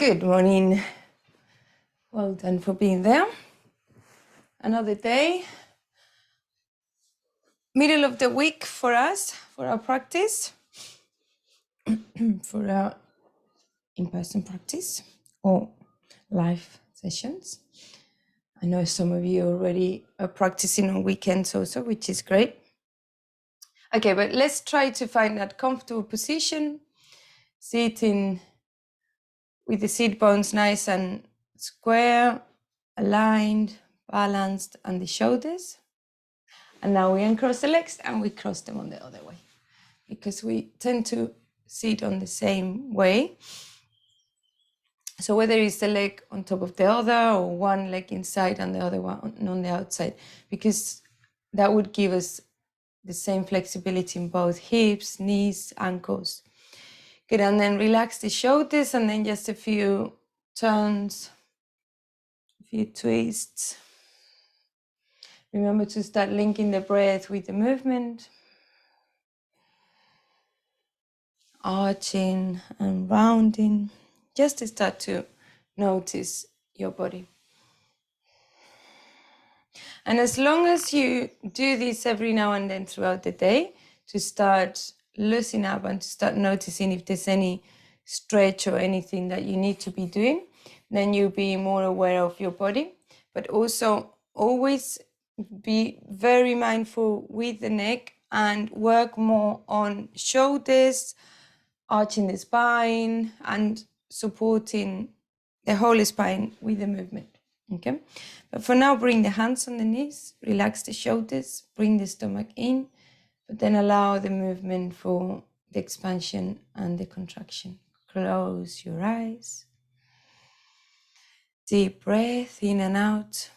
Good morning. Well done for being there. Another day. Middle of the week for us, for our practice, for our in-person practice or live sessions. I know some of you already are practicing on weekends also, which is great. Okay, but let's try to find that comfortable position, sitting with the sit bones nice and square, aligned, balanced, and the shoulders. And now we uncross the legs and we cross them on the other way, because we tend to sit on the same way. So whether it's the leg on top of the other or one leg inside and the other one on the outside, because that would give us the same flexibility in both hips, knees, ankles. Good, and then relax the shoulders and then just a few turns, a few twists. Remember to start linking the breath with the movement. Arching and rounding, just to start to notice your body. And as long as you do this every now and then throughout the day, to start loosening up and to start noticing if there's any stretch or anything that you need to be doing, then you'll be more aware of your body. But also always be very mindful with the neck and work more on shoulders, arching the spine and supporting the whole spine with the movement, okay? But for now, bring the hands on the knees, relax the shoulders, bring the stomach in, but then allow the movement for the expansion and the contraction. Close your eyes. Deep breath in and out.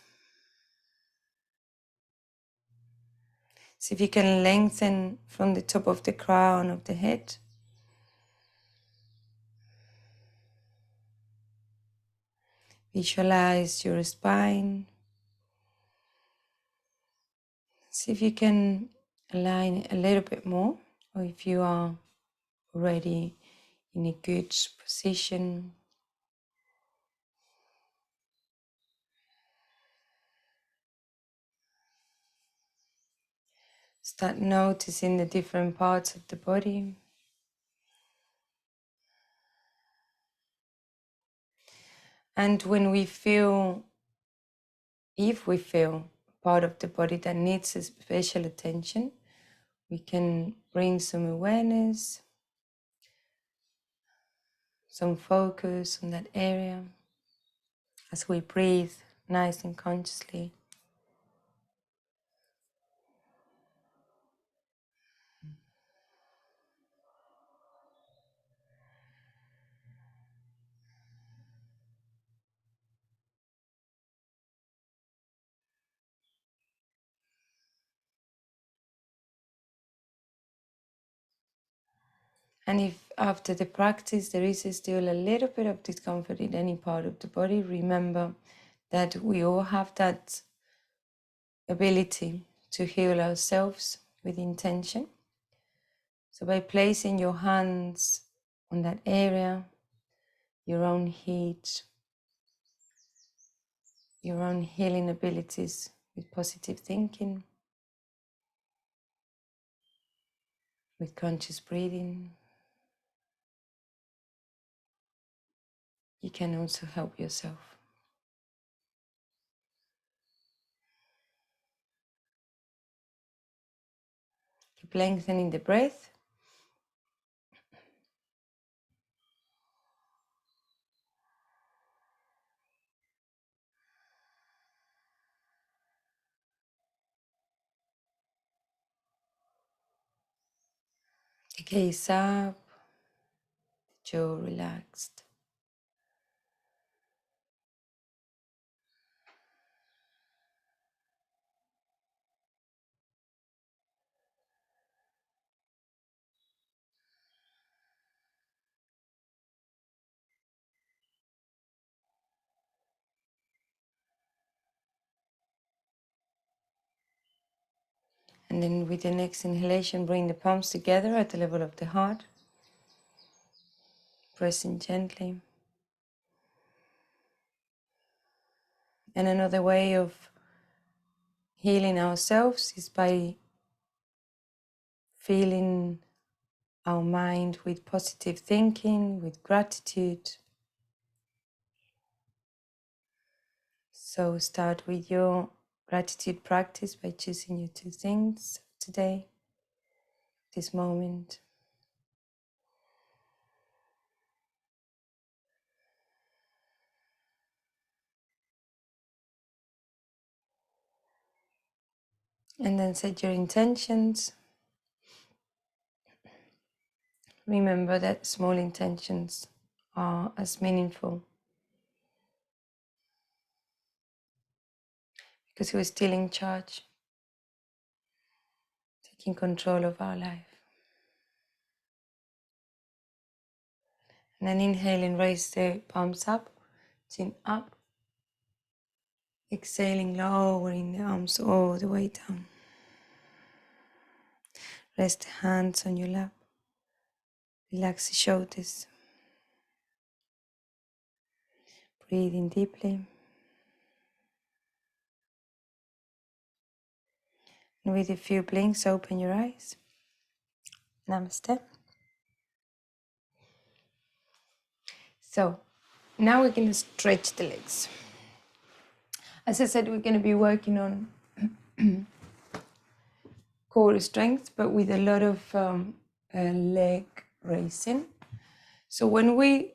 See if you can lengthen from the top of the crown of the head. Visualize your spine. See if you can align a little bit more, or if you are already in a good position. Start noticing the different parts of the body. And when we feel, if we feel part of the body that needs a special attention, we can bring some awareness, some focus on that area as we breathe nice and consciously. And if after the practice there is still a little bit of discomfort in any part of the body, remember that we all have that ability to heal ourselves with intention. So by placing your hands on that area, your own heat, your own healing abilities with positive thinking, with conscious breathing, you can also help yourself. Keep lengthening the breath. The gaze up, the jaw relaxed. And then with the next inhalation, bring the palms together at the level of the heart. Pressing gently. And another way of healing ourselves is by filling our mind with positive thinking, with gratitude. So start with your gratitude practice by choosing your 2 things today, this moment. And then set your intentions. Remember that small intentions are as meaningful because we're still in charge, taking control of our life. And then inhaling, raise the palms up, chin up. Exhaling, lowering the arms all the way down. Rest the hands on your lap. Relax the shoulders. Breathe in deeply. And with a few blinks, open your eyes. Namaste. So, now we're going to stretch the legs. As I said, we're going to be working on core strength, but with a lot of leg raising. So when we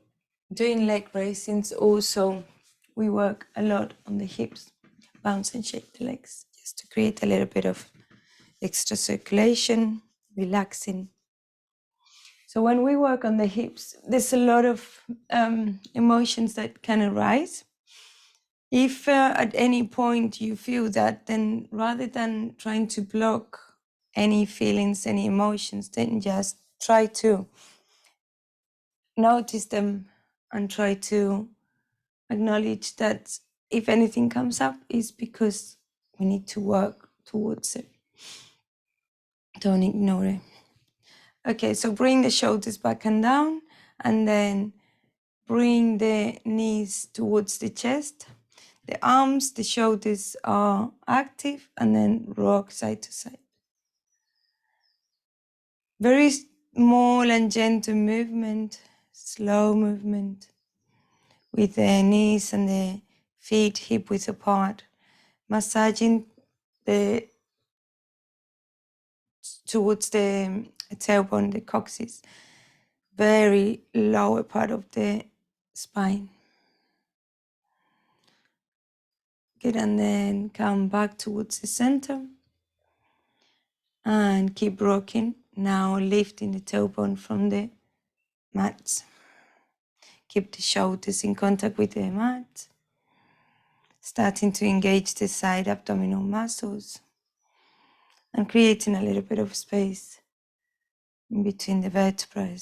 doing leg raisings, also we work a lot on the hips, bounce and shake the legs, just to create a little bit of extra circulation, relaxing. So when we work on the hips, there's a lot of emotions that can arise. If at any point you feel that, then rather than trying to block any feelings, any emotions, then just try to notice them and try to acknowledge that if anything comes up, it's because we need to work towards it. Don't ignore it. Okay, so bring the shoulders back and down, and then bring the knees towards the chest. The arms, the shoulders are active, and then rock side to side. Very small and gentle movement, slow movement, with the knees and the feet hip width apart, massaging towards the tailbone, the coccyx, very lower part of the spine. Good, and then come back towards the center and keep rocking. Now lifting the tailbone from the mat. Keep the shoulders in contact with the mat. Starting to engage the side abdominal muscles and creating a little bit of space in between the vertebrae.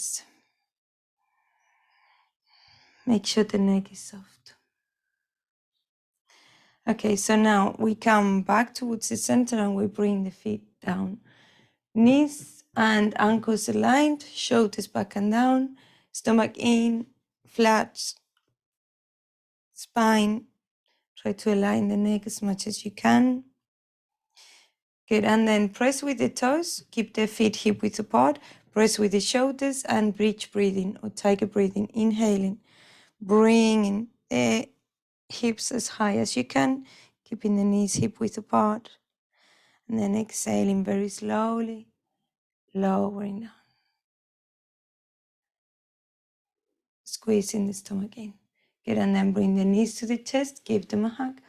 Make sure the neck is soft. Okay, so now we come back towards the center and we bring the feet down. Knees and ankles aligned, shoulders back and down, stomach in, flat, spine. Try to align the neck as much as you can. Good, and then press with the toes, keep the feet hip width apart, press with the shoulders and bridge breathing or tiger breathing, inhaling, bringing the hips as high as you can, keeping the knees hip width apart, and then exhaling very slowly, lowering down. Squeezing the stomach in. Good, and then bring the knees to the chest, give them a hug,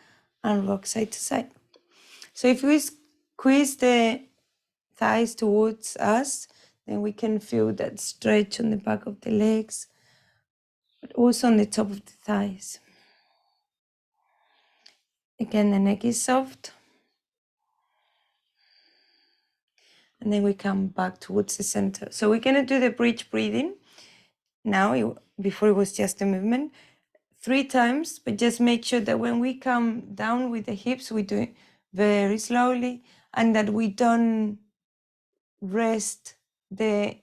and rock side to side. So if we squeeze the thighs towards us, then we can feel that stretch on the back of the legs, but also on the top of the thighs. Again, the neck is soft. And then we come back towards the center. So we're going to do the bridge breathing. Now, before it was just a movement, 3 times, but just make sure that when we come down with the hips, we do it very slowly and that we don't rest the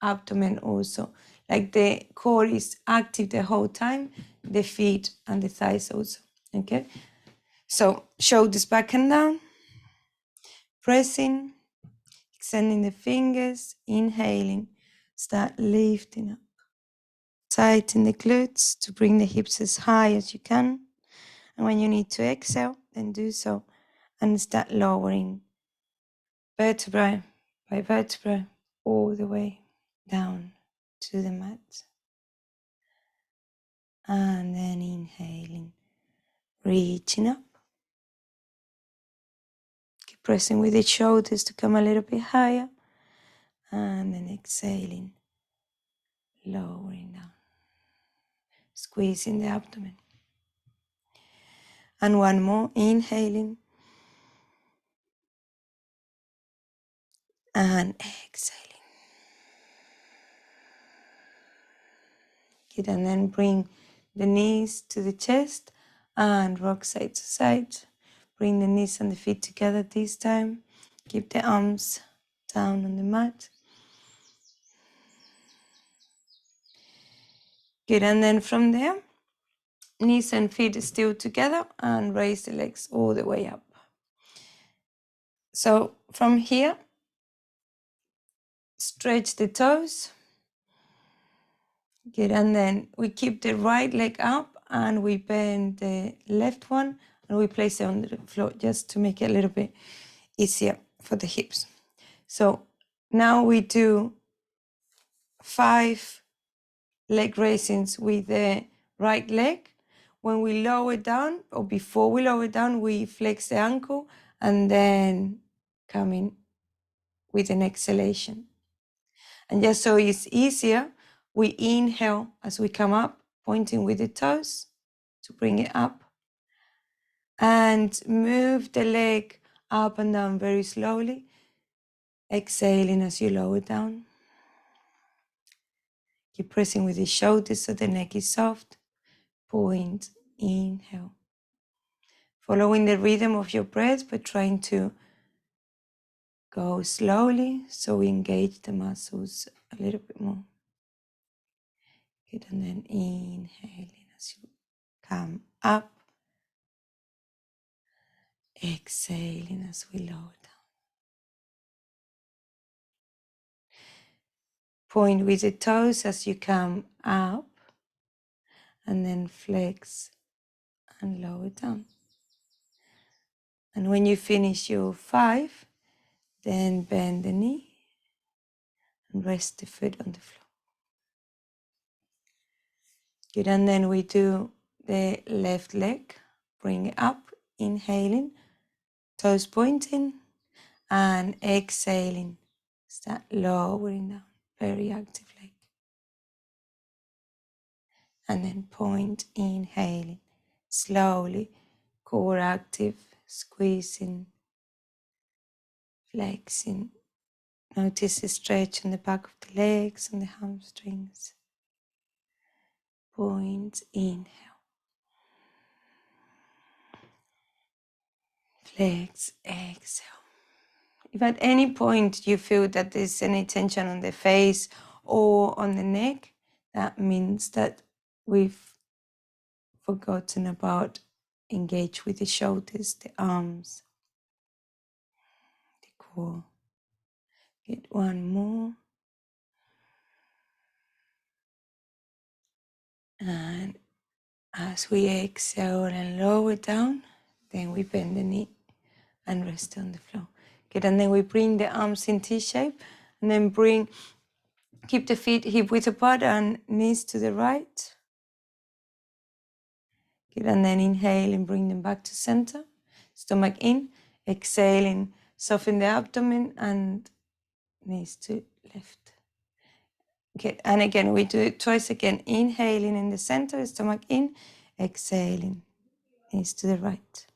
abdomen also. Like the core is active the whole time, the feet and the thighs also, okay? So shoulders back and down, pressing, extending the fingers, inhaling, start lifting up. Tighten the glutes to bring the hips as high as you can. And when you need to exhale, then do so and start lowering vertebra by vertebra all the way down to the mat. And then inhaling, reaching up. Keep pressing with the shoulders to come a little bit higher. And then exhaling, lowering down. Squeezing the abdomen. And one more, inhaling. And exhaling. Good, and then bring the knees to the chest and rock side to side. Bring the knees and the feet together this time. Keep the arms down on the mat. Good, and then from there, knees and feet still together and raise the legs all the way up. So from here, stretch the toes. Good, and then we keep the right leg up and we bend the left one and we place it on the floor just to make it a little bit easier for the hips. So now we do 5 leg raisins with the right leg. When we lower down, or before we lower down, we flex the ankle and then come in with an exhalation. And just so it's easier, we inhale as we come up, pointing with the toes to bring it up. And move the leg up and down very slowly, exhaling as you lower down. Keep pressing with the shoulders so the neck is soft. Point, inhale. Following the rhythm of your breath, but trying to go slowly so we engage the muscles a little bit more. Good, and then inhaling as you come up. Exhaling as we lower down. Point with the toes as you come up and then flex and lower down. And when you finish your 5, then bend the knee and rest the foot on the floor. Good, and then we do the left leg. Bring it up, inhaling, toes pointing, and exhaling. Start lowering down, very active leg. And then point, inhaling, slowly, core active, squeezing, flexing. Notice the stretch on the back of the legs and the hamstrings. Point, inhale. Flex, exhale. If at any point you feel that there's any tension on the face or on the neck, that means that we've forgotten about engage with the shoulders, the arms, the core. Get one more. And as we exhale and lower down, then we bend the knee and rest on the floor. Good, and then we bring the arms in T-shape and then keep the feet hip width apart and knees to the right. Good, and then inhale and bring them back to center. Stomach in, exhaling, soften the abdomen and knees to left. Good, and again, we do it twice again. Inhaling in the center, stomach in, exhaling, knees to the right.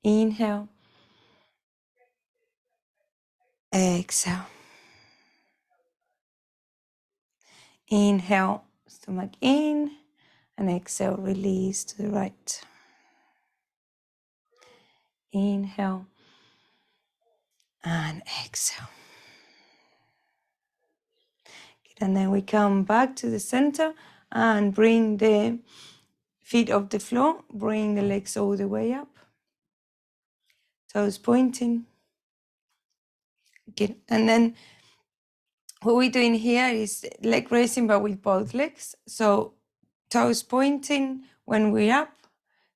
Inhale, exhale. Inhale, stomach in, and exhale, release to the right. Inhale, and exhale. Good, and then we come back to the center and bring the feet off the floor, bring the legs all the way up, toes pointing. Good. And then what we're doing here is leg raising, but with both legs. So toes pointing when we're up,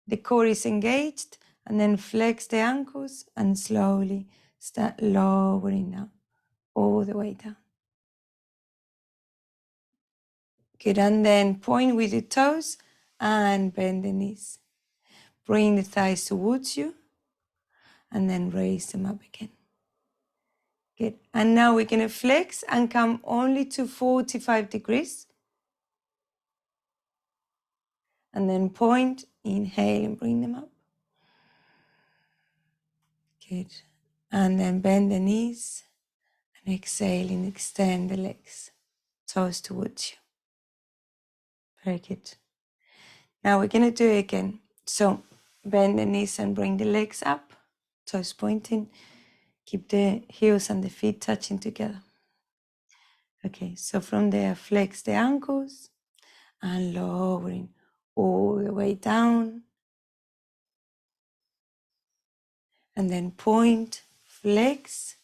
the core is engaged, and then flex the ankles and slowly start lowering down, all the way down. Good, and then point with the toes and bend the knees. Bring the thighs towards you and then raise them up again. Good, and now we're gonna flex and come only to 45 degrees. And then point, inhale and bring them up. Good, and then bend the knees and exhale and extend the legs, toes towards you. Very good. Now we're gonna do it again. So bend the knees and bring the legs up, toes pointing. Keep the heels and the feet touching together. Okay, so from there, flex the ankles and lowering all the way down. And then point, flex.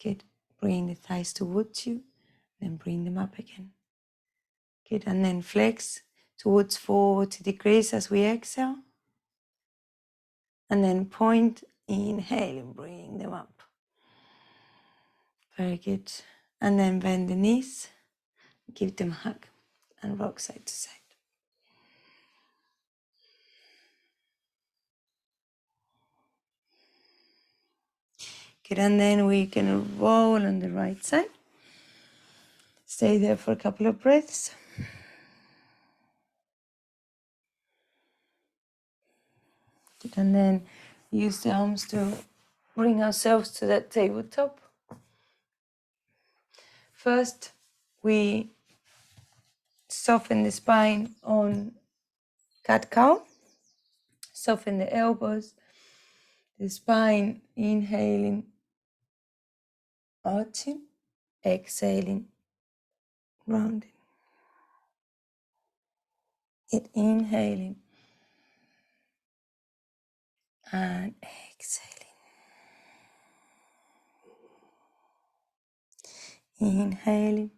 Good. Bring the thighs towards you, then bring them up again. Good, and then flex towards 40 degrees as we exhale. And then point, inhale and bring them up. Very good. And then bend the knees, give them a hug and rock side to side. Good, and then we're gonna roll on the right side. Stay there for a couple of breaths. Good, and then use the arms to bring ourselves to that tabletop. First, we soften the spine on cat-cow. Soften the elbows, the spine, inhaling, arching, exhaling, rounding. It inhaling and exhaling. Inhaling.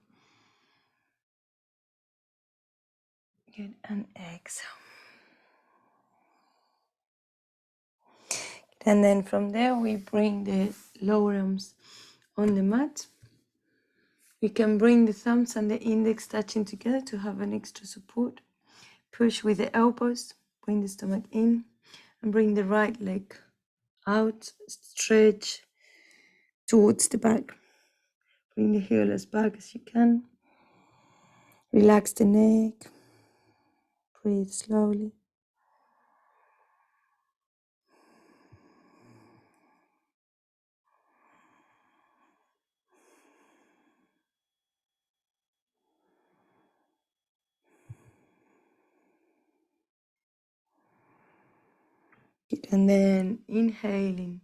Good, and exhale. And then from there, we bring the lower arms on the mat. We can bring the thumbs and the index touching together to have an extra support. Push with the elbows, bring the stomach in, and bring the right leg out, stretch towards the back. Bring the heel as back as you can. Relax the neck. Breathe slowly. And then inhaling.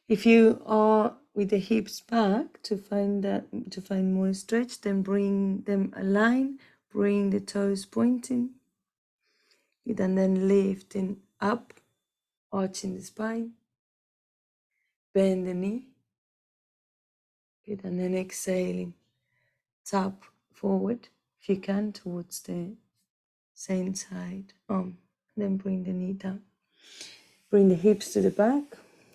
If you are with the hips back to find more stretch, then bring them aligned. Bring the toes pointing. And then lifting up, arching the spine. Bend the knee. Good, and then exhaling. Tap forward if you can towards the same side arm. Then bring the knee down. Bring the hips to the back.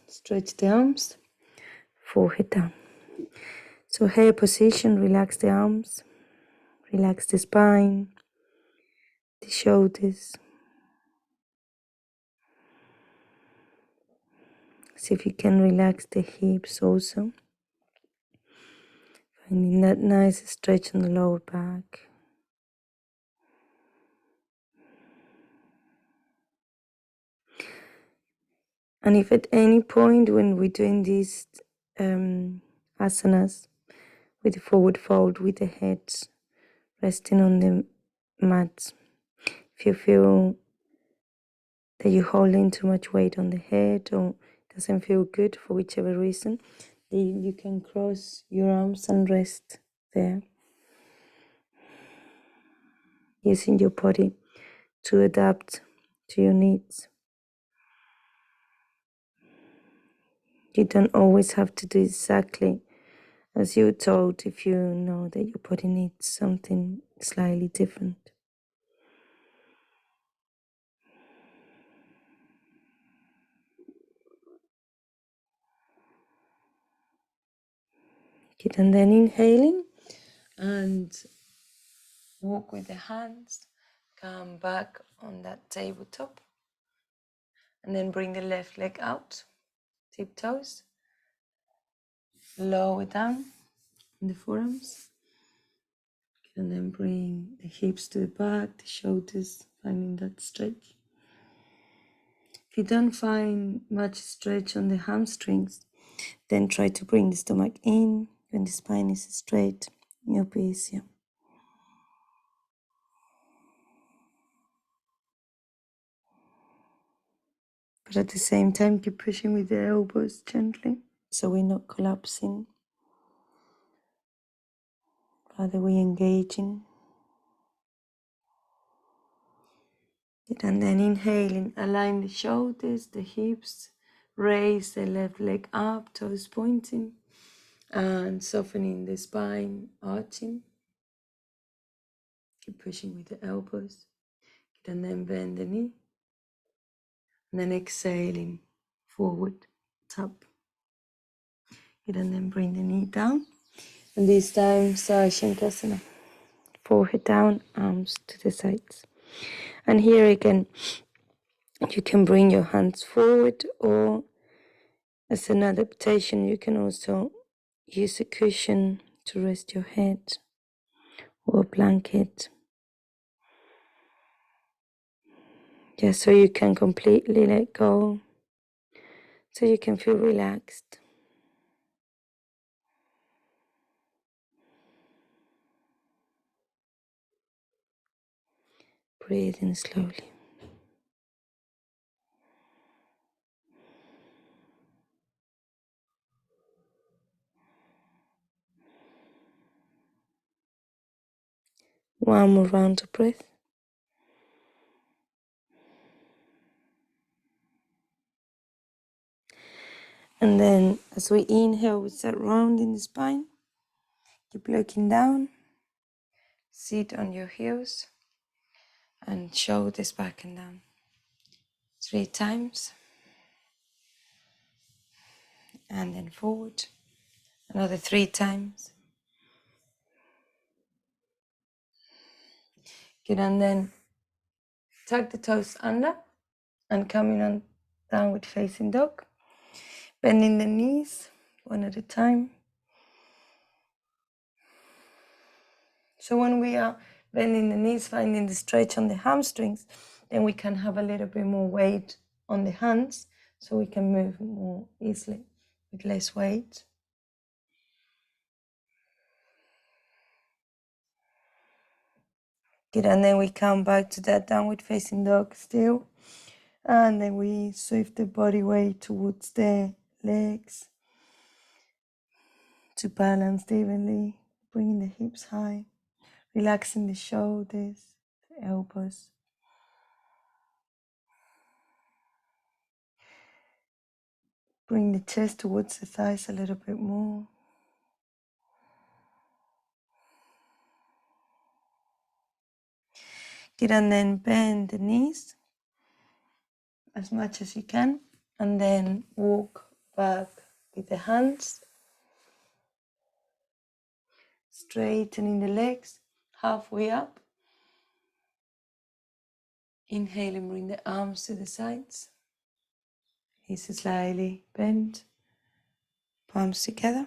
Stretch the arms. Forehead down. So hair position, relax the arms. Relax the spine. The shoulders. See if you can relax the hips also. Finding that nice stretch on the lower back. And if at any point when we're doing these asanas with the forward fold with the head resting on the mat, if you feel that you're holding too much weight on the head or doesn't feel good for whichever reason, then you can cross your arms and rest there, using your body to adapt to your needs. You don't always have to do exactly as you're told if you know that your body needs something slightly different. Good, and then inhaling and walk with the hands, come back on that tabletop, and then bring the left leg out, tiptoes, lower down in the forearms, and then bring the hips to the back, the shoulders, finding that stretch. If you don't find much stretch on the hamstrings, then try to bring the stomach in when the spine is straight. It'll be easier. But at the same time, keep pushing with the elbows gently, so we're not collapsing. Rather, we're engaging. And then inhaling, align the shoulders, the hips, raise the left leg up, toes pointing, and softening the spine, arching. Keep pushing with the elbows. And then bend the knee. And then exhaling, forward, tap. And then bring the knee down. And this time, Shankrasana. Forehead down, arms to the sides. And here again, you can bring your hands forward, or as an adaptation, you can also use a cushion to rest your head or a blanket. Just so you can completely let go, so you can feel relaxed. Breathe in slowly. One more round of breath. And then as we inhale, we start rounding the spine. Keep looking down. Sit on your heels and shoulders back and down. 3 times. And then forward. Another 3 times. Good, and then tuck the toes under and coming on downward facing dog. Bending the knees one at a time. So when we are bending the knees, finding the stretch on the hamstrings, then we can have a little bit more weight on the hands, so we can move more easily with less weight. Good, and then we come back to that downward facing dog still. And then we shift the body weight towards the legs to balance evenly, bringing the hips high, relaxing the shoulders, the elbows. Bring the chest towards the thighs a little bit more. Good, and then bend the knees as much as you can, and then walk back with the hands, straightening the legs halfway up. Inhale and bring the arms to the sides. Knees slightly bent, palms together.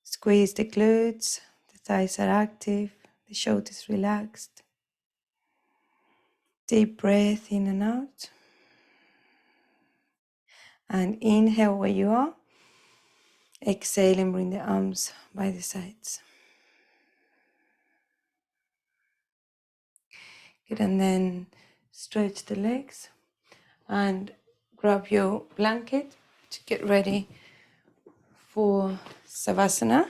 Squeeze the glutes, the thighs are active, the shoulders relaxed. Deep breath in and out. And inhale where you are. Exhale and bring the arms by the sides. Good, and then stretch the legs and grab your blanket to get ready for Savasana.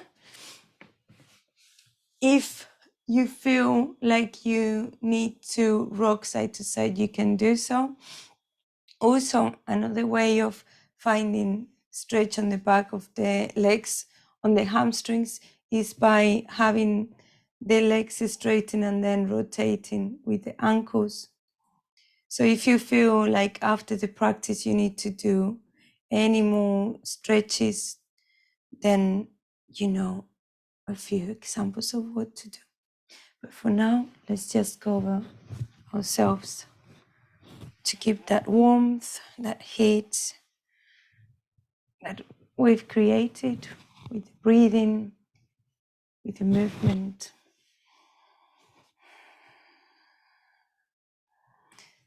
If you feel like you need to rock side to side, you can do so. Also, another way of finding stretch on the back of the legs, on the hamstrings, is by having the legs straighten and then rotating with the ankles. So if you feel like after the practice you need to do any more stretches, then you know a few examples of what to do. But for now, let's just cover ourselves to keep that warmth, that heat that we've created with the breathing, with the movement.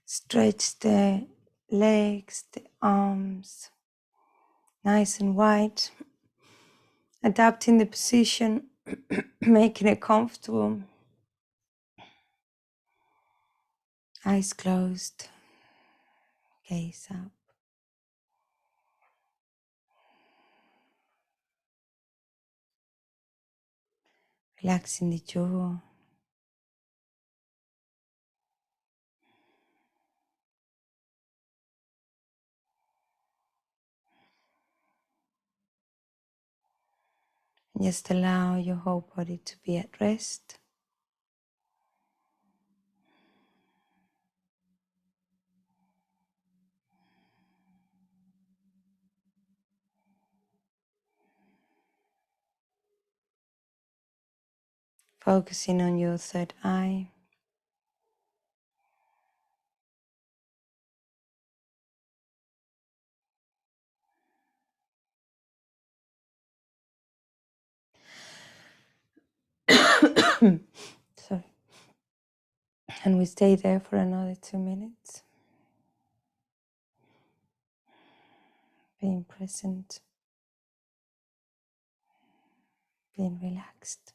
Stretch the legs, the arms, nice and wide. Adapting the position, making it comfortable. Eyes closed, gaze up. Relaxing the jaw. And just allow your whole body to be at rest. Focusing on your third eye. Sorry. And we stay there for another 2 minutes. Being present. Being relaxed.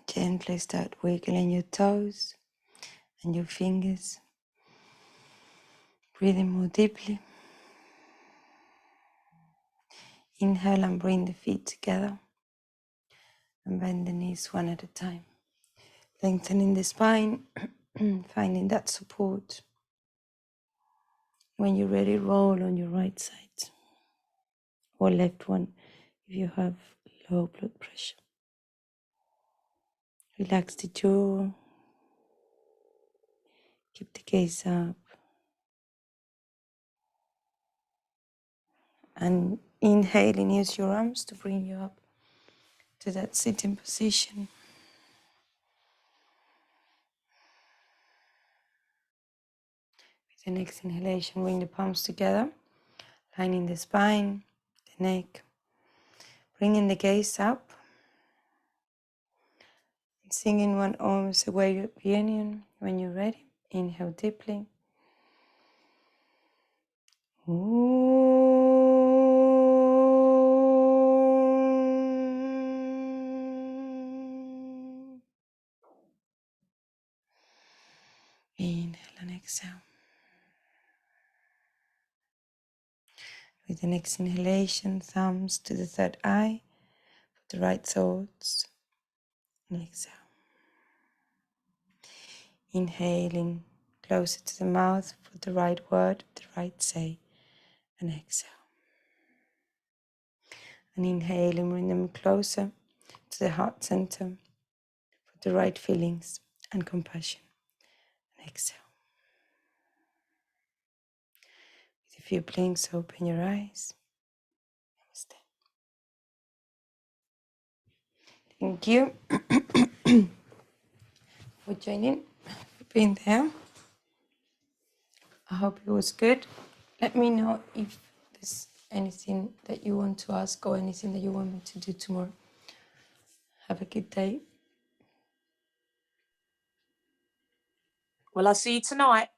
Gently start wiggling your toes and your fingers. Breathing more deeply. Inhale and bring the feet together. And bend the knees one at a time. Lengthening the spine, finding that support. When you're ready, roll on your right side or left one if you have low blood pressure. Relax the jaw. Keep the gaze up. And inhaling, use your arms to bring you up to that sitting position. With the next inhalation, bring the palms together, lining the spine, the neck, bringing the gaze up, Singing one Om's Way of Union. When you're ready, inhale deeply. Inhale and exhale. With the next inhalation, thumbs to the third eye for the right thoughts. And exhale. Inhaling closer to the mouth for the right word, the right say. And exhale. And inhaling, bring them closer to the heart center for the right feelings and compassion. And exhale. With a few blinks, open your eyes. Namaste. Thank you for joining, for being there. I hope it was good. Let me know if there's anything that you want to ask or anything that you want me to do tomorrow. Have a good day. Well, I'll see you tonight.